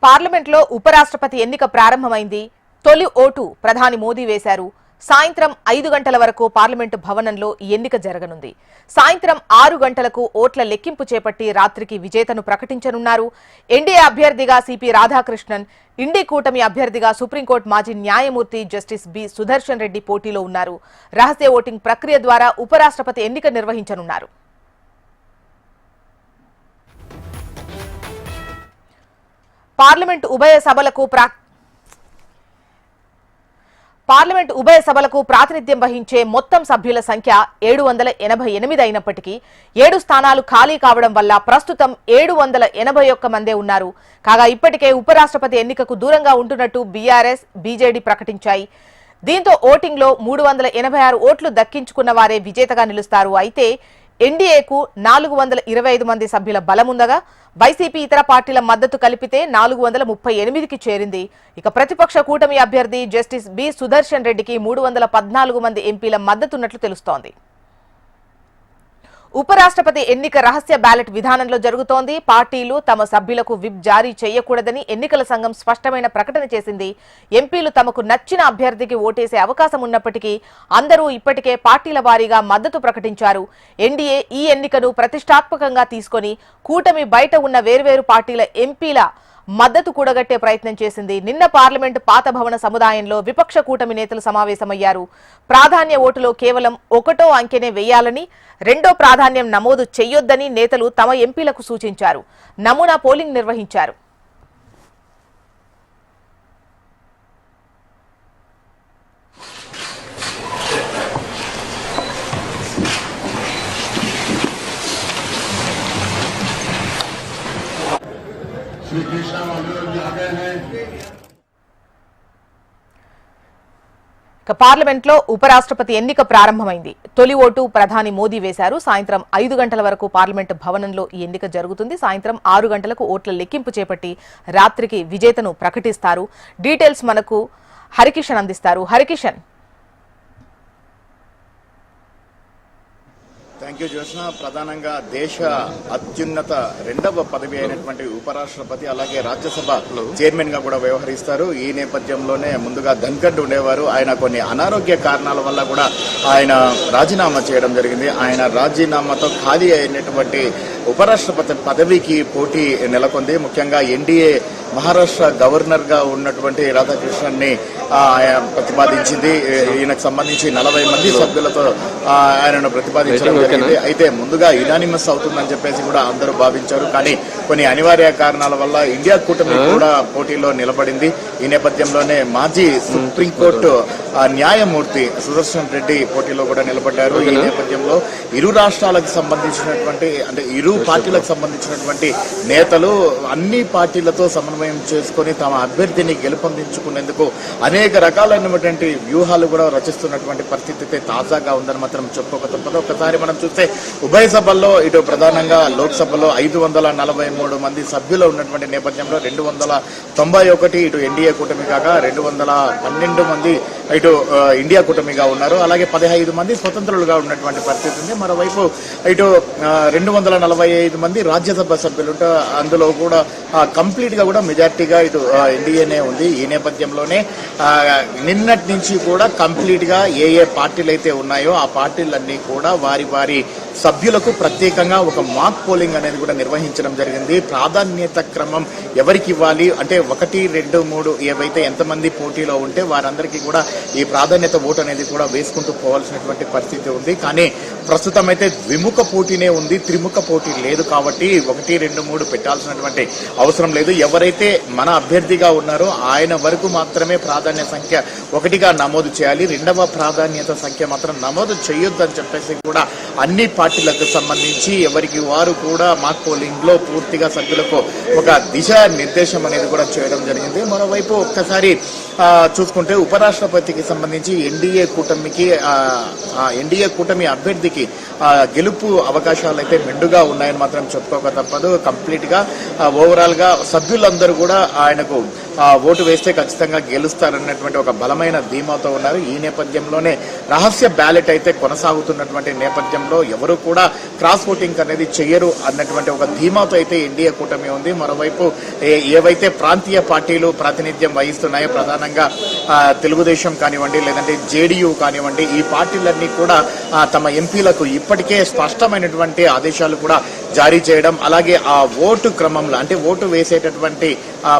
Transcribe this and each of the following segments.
పార్లమెంట్లో ఉపరాష్ట్రపతి ఎన్నిక ప్రారంభమైంది. తొలి ఓటు ప్రధాని మోదీ వేశారు. సాయంత్రం 5 గంటల వరకు పార్లమెంటు భవనంలో ఈ ఎన్నిక జరగనుంది. సాయంత్రం 6 గంటలకు ఓట్ల లెక్కింపు చేపట్టి రాత్రికి విజేతను ప్రకటించనున్నారు. ఎన్డీఏ అభ్యర్థిగా సిపి రాధాకృష్ణన్, ఇండి కూటమి అభ్యర్థిగా సుప్రీంకోర్టు మాజీ న్యాయమూర్తి జస్టిస్ బి సుదర్శన్ రెడ్డి పోటీలో ఉన్నారు. రహస్య ఓటింగ్ ప్రక్రియ ద్వారా ఉపరాష్ట్రపతి ఎన్నిక నిర్వహించనున్నారు. పార్లమెంటు ఉభయ సభలకు ప్రాతినిధ్యం వహించే మొత్తం సభ్యుల సంఖ్య 788 అయినప్పటికీ 7 స్థానాలు ఖాళీ కావడం వల్ల ప్రస్తుతం 781 మందే ఉన్నారు. కాగా ఇప్పటికే ఉపరాష్ట్రపతి ఎన్నికకు దూరంగా ఉంటున్నట్టు బీఆర్ఎస్, బీజేడీ ప్రకటించాయి. దీంతో ఓటింగ్లో 386 ఓట్లు దక్కించుకున్న వారే విజేతగా నిలుస్తారు. అయితే ఎన్డీఏకు 425 మంది సభ్యుల బలముందగా వైసీపీ ఇతర పార్టీల మద్దతు కలిపితే 438కి చేరింది. ఇక ప్రతిపక్ష కూటమి అభ్యర్థి జస్టిస్ బి సుదర్శన్ రెడ్డికి 314 మంది ఎంపీల మద్దతున్నట్లు తెలుస్తోంది. ఉపరాష్ట్రపతి ఎన్నిక రహస్య బ్యాలెట్ విధానంలో జరుగుతోంది. పార్టీలు తమ సభ్యులకు విప్ జారీ చేయకూడదని ఎన్నికల సంఘం స్పష్టమైన ప్రకటన చేసింది. ఎంపీలు తమకు నచ్చిన అభ్యర్థికి ఓటేసే అవకాశం ఉన్నప్పటికీ అందరూ ఇప్పటికే పార్టీల వారీగా మద్దతు ప్రకటించారు. ఎన్డీఏ ఈ ఎన్నికను ప్రతిష్టాత్మకంగా తీసుకుని కూటమి బయట ఉన్న వేర్వేరు పార్టీల ఎంపీల మద్దతు కూడగట్టే ప్రయత్నం చేసింది. నిన్న పార్లమెంటు పాత భవన సముదాయంలో విపక్ష కూటమి నేతలు సమావేశమయ్యారు. ప్రాధాన్య ఓటులో కేవలం 1వ అంకెనే వేయాలని, 2వ ప్రాధాన్యం నమోదు చేయొద్దని నేతలు తమ ఎంపీలకు సూచించారు. నమూనా పోలింగ్ నిర్వహించారు. పార్లమెంట్లో ఉపరాష్ట్రపతి ఎన్నిక ప్రారంభమైంది. తొలి ఓటు ప్రధాని మోదీ వేశారు. సాయంత్రం 5 గంటల వరకు పార్లమెంటు భవనంలో ఈ ఎన్నిక జరుగుతుంది. సాయంత్రం 6 గంటలకు ఓట్ల లెక్కింపు చేపట్టి రాత్రికి విజేతను ప్రకటిస్తారు. డీటెయిల్స్ మనకు హరికిషన్ అందిస్తారు. హరికిషన్. Thank you Joshna. ప్రధానంగా దేశ అత్యున్నత 2వ పదవి అయినటువంటి ఉపరాష్ట్రపతి అలాగే రాజ్యసభ చైర్మన్ గా కూడా వ్యవహరిస్తారు. ఈ నేపథ్యంలోనే ముందుగా ధన్ఖడ్ ఉండేవారు. ఆయన కొన్ని అనారోగ్య కారణాల వల్ల కూడా ఆయన రాజీనామా చేయడం జరిగింది. ఆయన రాజీనామాతో ఖాళీ అయినటువంటి ఉపరాష్ట్రపతి పదవికి పోటీ నెలకొంది. ముఖ్యంగా ఎన్డీఏ మహారాష్ట్ర గవర్నర్ గా ఉన్నటువంటి రాధాకృష్ణన్ ని ప్రతిపాదించింది. ఈయనకు సంబంధించి 40 మంది సభ్యులతో ఆయనను ప్రతిపాదించడం జరిగింది. అయితే ముందుగా యునానిమస్ అవుతుందని చెప్పేసి కూడా అందరూ భావించారు. కానీ కొన్ని అనివార్య కారణాల వల్ల ఇండియా కూటమి కూడా పోటీలో నిలబడింది. ఈ నేపథ్యంలోనే మాజీ సుప్రీంకోర్టు న్యాయమూర్తి సుదర్శన్ రెడ్డి పోటీలో కూడా నిలబడ్డారు. ఈ నేపథ్యంలో ఇరు రాష్ట్రాలకు సంబంధించినటువంటి ఇరు పార్టీలకు సంబంధించినటువంటి నేతలు అన్ని పార్టీలతో సమన్వయం చేసుకుని తమ అభ్యర్థిని గెలుపొందించుకునేందుకు అనేక రకాలైనటువంటి వ్యూహాలు కూడా రచిస్తున్నటువంటి పరిస్థితి తాజాగా ఉందని మాత్రం చెప్పుకోక తప్పదు. ఒకసారి మనం చూస్తే ఉభయ సభల్లో ఇటు ప్రధానంగా లోక్సభలో 543 మంది సభ్యులు ఉన్నటువంటి నేపథ్యంలో 291 ఇటు ఎన్డీఏ కూటమి కాగా 212 మంది ఇటు ఇండియా కూటమిగా ఉన్నారు. అలాగే 15 మంది స్వతంత్రులుగా ఉన్నటువంటి పరిస్థితి ఉంది. మరోవైపు ఇటు 245 మంది రాజ్యసభ సభ్యులుంటే అందులో కూడా కంప్లీట్ గా కూడా మెజార్టీగా ఇటు ఎన్డీఏనే ఉంది. ఈ నేపథ్యంలోనే నిన్నటి నుంచి కూడా కంప్లీట్ గా ఏ పార్టీలు అయితే ఉన్నాయో ఆ పార్టీలన్నీ కూడా వారి వారి సభ్యులకు ప్రత్యేకంగా ఒక మాక్ పోలింగ్ అనేది కూడా నిర్వహించడం జరిగింది. ప్రాధాన్యత క్రమం ఎవరికి ఇవ్వాలి అంటే 1, 2, 3 ఏవైతే ఎంతమంది పోటీలో ఉంటే వారందరికీ కూడా ఈ ప్రాధాన్యత ఓటు అనేది కూడా వేసుకుంటూ పోవాల్సినటువంటి పరిస్థితి ఉంది. కానీ ప్రస్తుతం అయితే ద్విముఖ పోటీనే ఉంది, త్రిముఖ పోటీ లేదు. కాబట్టి 1, 2, 3 పెట్టాల్సినటువంటి అవసరం లేదు. ఎవరైతే మన అభ్యర్థిగా ఉన్నారో ఆయన వరకు మాత్రమే ప్రాధాన్యత సంఖ్య 1గా నమోదు చేయాలి. 2వ ప్రాధాన్యత సంఖ్య మాత్రం నమోదు చేయొద్దని చెప్పేసి కూడా అన్ని పార్టీలకు సంబంధించి ఎవరికి వారు కూడా మాక్ పోలింగ్ లో పూర్తిగా సభ్యులకు ఒక దిశా నిర్దేశం అనేది కూడా చేయడం జరిగింది. మరోవైపు ఒక్కసారి చూసుకుంటే ఉపరాష్ట్రపతికి సంబంధించి ఎన్డీఏ కూటమి అభ్యర్థికి గెలుపు అవకాశాలు అయితే మెండుగా ఉన్నాయని మాత్రం చెప్పుకోక తప్పదు. కంప్లీట్ గా ఓవరాల్ గా సభ్యులందరూ కూడా ఆయనకు ఓటు వేస్తే ఖచ్చితంగా గెలుస్తారన్నటువంటి ఒక బలమైన ధీమాతో ఉన్నారు. ఈ నేపథ్యంలోనే రహస్య బ్యాలెట్ అయితే కొనసాగుతున్నటువంటి నేపథ్యంలో ఎవరు కూడా క్రాస్ ఓటింగ్ అనేది చెయ్యరు అన్నటువంటి ఒక ధీమాతో అయితే ఎన్డీఏ కూటమి ఉంది. మరోవైపు ఏవైతే ప్రాంతీయ పార్టీలు ప్రాతినిధ్యం వహిస్తున్నాయో ప్రధానంగా తెలుగుదేశం కానివ్వండి, లేదంటే జేడీయూ కానివ్వండి, ఈ పార్టీలన్నీ కూడా తమ ఎంపీలకు ఇప్పటికే స్పష్టమైనటువంటి ఆదేశాలు కూడా జారీ చేయడం, అలాగే ఆ ఓటు క్రమంలో అంటే ఓటు వేసేటటువంటి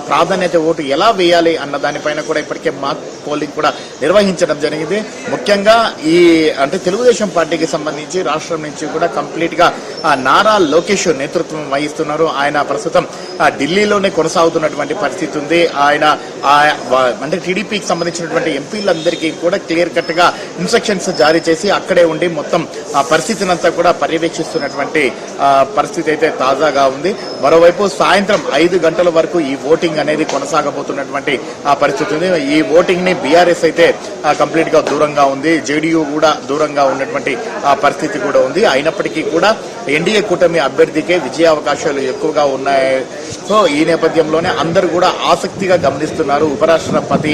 ప్రాధాన్యత ఓటు ఎలా వేయాలి అన్న దానిపైన కూడా ఇప్పటికే మాక్ పోలింగ్ కూడా నిర్వహించడం జరిగింది. ముఖ్యంగా ఈ అంటే తెలుగుదేశం పార్టీకి సంబంధించి రాష్ట్రం నుంచి కూడా కంప్లీట్ గా నారా లోకేష్ నేతృత్వం వహిస్తున్నారు. ఆయన ప్రస్తుతం ఢిల్లీలోనే కొనసాగుతున్నటువంటి పరిస్థితి ఉంది. ఆయన అంటే టీడీపీకి సంబంధించినటువంటి ఎంపీలందరికీ కూడా క్లియర్ కట్ గా ఇన్స్ట్రక్షన్స్ జారీ చేసి అక్కడే ఉండి మొత్తం ఆ పరిస్థితినంతా కూడా పర్యవేక్షిస్తున్నటువంటి పరిస్థితి అయితే తాజాగా ఉంది. మరోవైపు సాయంత్రం 5 గంటల వరకు ఈ ఓటింగ్ అనేది కొనసాగబోతున్నటువంటి పరిస్థితి ఉంది. ఈ ఓటింగ్ ని బీఆర్ఎస్ అయితే కంప్లీట్ గా దూరంగా ఉంది, జేడీయూ కూడా దూరంగా ఉన్నటువంటి పరిస్థితి కూడా ఉంది. అయినప్పటికీ కూడా ఎన్డీఏ కూటమి అభ్యర్థికే విజయావకాశాలు ఎక్కువగా ఉన్నాయి. సో ఈ నేపథ్యంలోనే అందరూ కూడా ఆసక్తిగా గమనిస్తున్నారు. ఉపరాష్ట్రపతి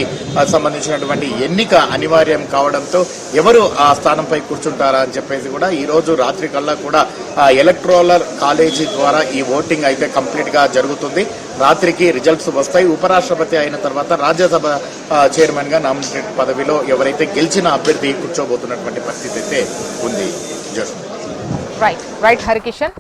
సంబంధించినటువంటి ఎన్నిక అనివార్యం కావడంతో ఎవరు ఆ స్థానంపై కూర్చుంటారా అని చెప్పేసి కూడా ఈ రోజు రాత్రి కల్లా కూడా ఎలక్ట్రోలర్ కాలేజీ ద్వారా ఈ ఓటింగ్ అయితే కంప్లీట్ గా జరుగుతుంది. రాత్రికి రిజల్ట్స్ వస్తాయి. ఉపరాష్ట్రపతి అయిన తర్వాత రాజ్యసభ చైర్మన్ గా నామినేటెడ్ పదవిలో ఎవరైతే గెలిచిన అభ్యర్థి కూర్చోబోతున్నటువంటి పరిస్థితి అయితే ఉంది. రైట్ హరికిషన్.